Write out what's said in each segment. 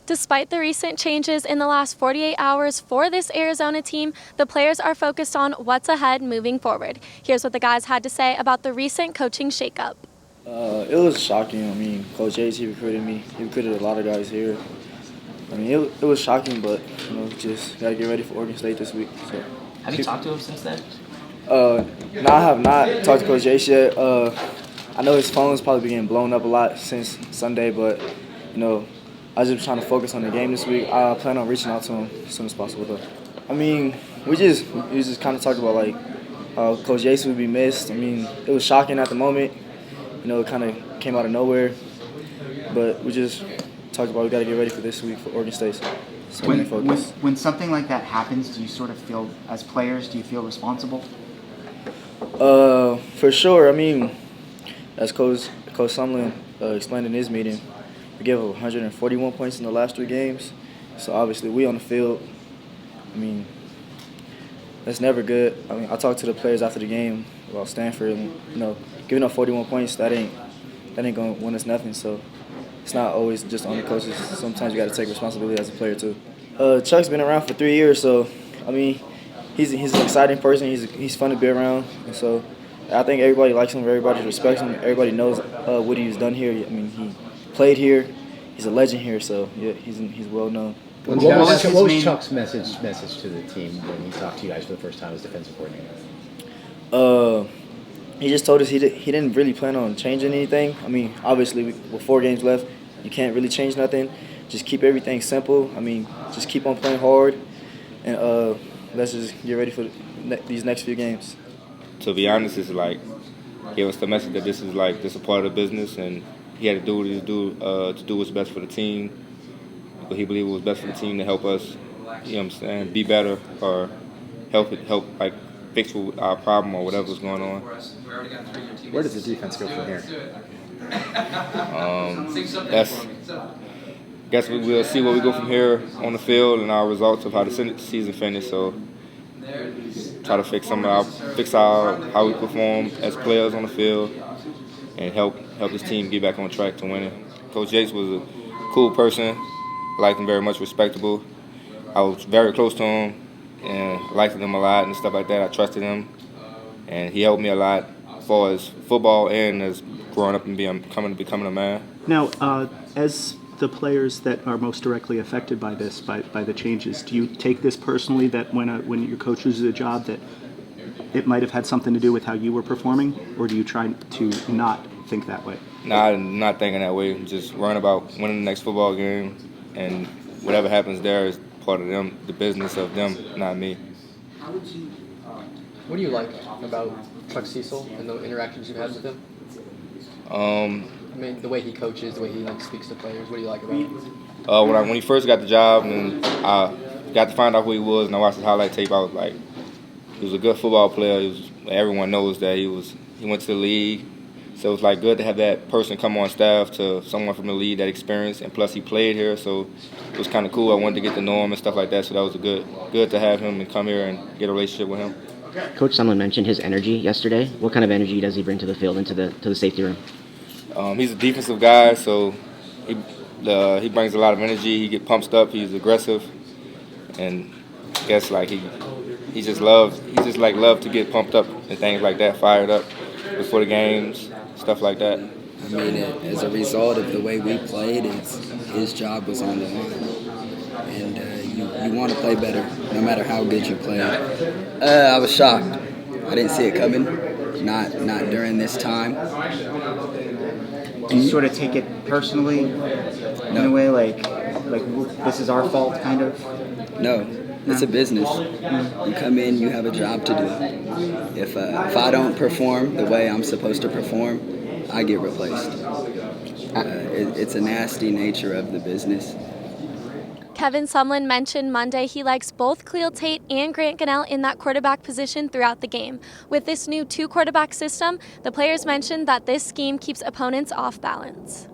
Despite the recent changes in the last 48 hours for this Arizona team, the players are focused on what's ahead moving forward. Here's what the guys had to say about the recent coaching shakeup. It was shocking. I mean, Coach Jace, he recruited me. He recruited a lot of guys here. I mean, it was shocking, but, just got to get ready for Oregon State this week. So. Have you talked to him since then? No, I have not talked to Coach Jace yet. I know his phone's probably been getting blown up a lot since Sunday, but, I was just trying to focus on the game this week. I plan on reaching out to him as soon as possible, though. I mean, we just kind of talked about, Coach Jace would be missed. I mean, it was shocking at the moment. It kind of came out of nowhere. But we just talked about we got to get ready for this week for Oregon State. So when something like that happens, do you sort of feel, as players, do you feel responsible? For sure. I mean, as Coach Sumlin explained in his meeting, we gave up 141 points in the last 3 games. So obviously we on the field. I mean, that's never good. I mean, I talked to the players after the game about Stanford, and giving up 41 points, that ain't gonna win us nothing. So it's not always just on the coaches. Sometimes you got to take responsibility as a player too. Chuck's been around for 3 years, so I mean, he's an exciting person. He's fun to be around, and so I think everybody likes him. Everybody respects him. Everybody knows what he's done here. I mean, he played here. He's a legend here, so yeah, he's well known. What was Chuck's message to the team when he talked to you guys for the first time as defensive coordinator? He just told us he didn't really plan on changing anything. I mean, obviously, with 4 games left, you can't really change nothing. Just keep everything simple. I mean, just keep on playing hard, and let's just get ready for these next few games. To be honest, it's give us the message that this is a part of the business, and he had to do what he do to do what's best for the team. But he believed it was best for the team to help us, be better or help fix our problem or whatever's going on. Where does the defense go from here? Guess we'll see where we go from here on the field and our results of how the season finished. So try to fix how we perform as players on the field and help this team get back on track to winning. Coach Jace was a cool person. I liked him very much, respectable. I was very close to him and liked him a lot and stuff like that. I trusted him, and he helped me a lot as far as football and as growing up and becoming a man. Now, as the players that are most directly affected by this, by the changes, do you take this personally that when your coach loses a job that it might have had something to do with how you were performing, or do you try to not think that way? No, I'm not thinking that way. Just worrying about winning the next football game, and whatever happens there is part of them, the business of them, not me. What do you like about Chuck Cecil and the interactions you've had with him? I mean, the way he coaches, the way he speaks to players. What do you like about him? When he first got the job and I got to find out who he was, and I watched his highlight tape, I was like, he was a good football player. Everyone knows that he went to the league. So it was good to have that person come on staff, to someone from the league, that experience, and plus he played here, so it was kind of cool. I wanted to get to know him and stuff like that, so that was good to have him and come here and get a relationship with him. Coach Sumlin mentioned his energy yesterday. What kind of energy does he bring to the field and to the safety room? He's a defensive guy, so he brings a lot of energy. He gets pumped up. He's aggressive, and I guess he just loves to get pumped up and things like that, fired up before the games, stuff like that. I mean, as a result of the way we played, his job was on the line, and you want to play better, no matter how good you play. I was shocked. I didn't see it coming. Not during this time. Do you sort of take it personally in a way, like this is our fault, kind of? No, it's a business. You come in, you have a job to do. If I don't perform the way I'm supposed to perform, I get replaced. It's a nasty nature of the business. Kevin Sumlin mentioned Monday he likes both Khalil Tate and Grant Gunnell in that quarterback position throughout the game. With this new 2-quarterback system, the players mentioned that this scheme keeps opponents off balance.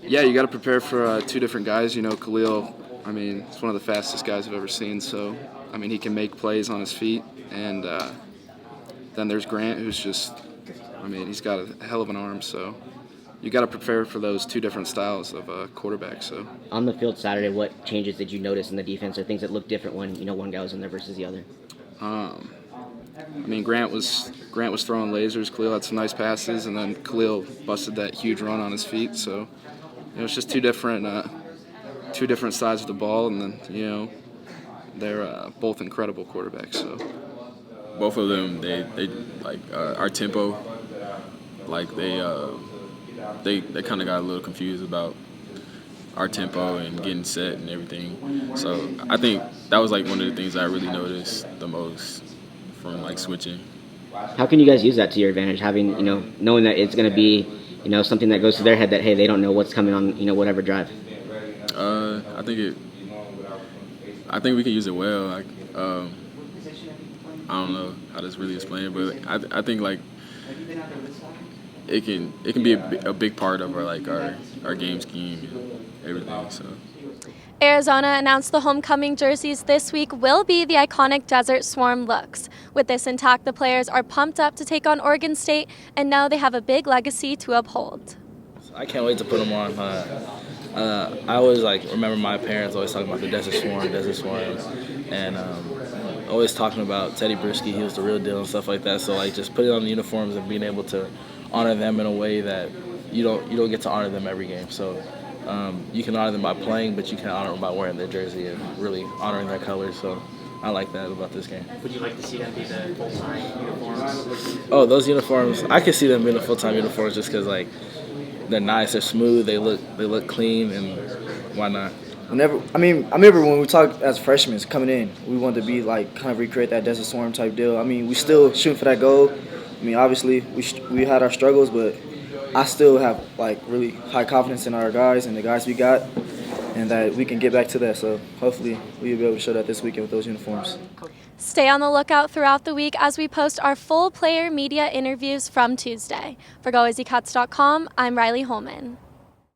Yeah, you got to prepare for 2 different guys. Khalil, I mean, he's one of the fastest guys I've ever seen, so, I mean, he can make plays on his feet. And then there's Grant, who's just, I mean, he's got a hell of an arm, so you got to prepare for those two different styles of quarterback. So On the field Saturday, what changes did you notice in the defense, or things that looked different when one guy was in there versus the other? I mean, Grant was throwing lasers. Khalil had some nice passes, and then Khalil busted that huge run on his feet. So it's just two different sides of the ball, and then they're both incredible quarterbacks. So both of them, they like our tempo, like they kind of got a little confused about our tempo and getting set and everything. So I think that was like one of the things I really noticed the most from like switching. How can you guys use that to your advantage, having knowing that it's going to be something that goes to their head, that hey, they don't know what's coming on whatever drive? I think we can use it well. Like I don't know how to really explain it, but I think like it can be a big part of our game scheme and everything. So. Arizona announced the homecoming jerseys this week will be the iconic Desert Swarm looks. With this intact, the players are pumped up to take on Oregon State and know they have a big legacy to uphold. I can't wait to put them on. I always remember my parents always talking about the Desert Swarm, and always talking about Teddy Brisky. He was the real deal and stuff like that. So just putting on the uniforms and being able to honor them in a way that you don't get to honor them every game. So you can honor them by playing, but you can honor them by wearing their jersey and really honoring their colors. So I like that about this game. Would you like to see them be the full-time uniforms? Oh, those uniforms! I could see them being the full-time uniforms just because they're nice, they're smooth, they look clean, and why not? I remember when we talked as freshmen coming in, we wanted to be kind of recreate that Desert Swarm type deal. I mean, we still shooting for that goal. I mean, obviously we had our struggles, but I still have really high confidence in our guys and the guys we got, and that we can get back to that. So hopefully we'll be able to show that this weekend with those uniforms. Stay on the lookout throughout the week as we post our full player media interviews from Tuesday. For GOAZCATS.com, I'm Riley Holman.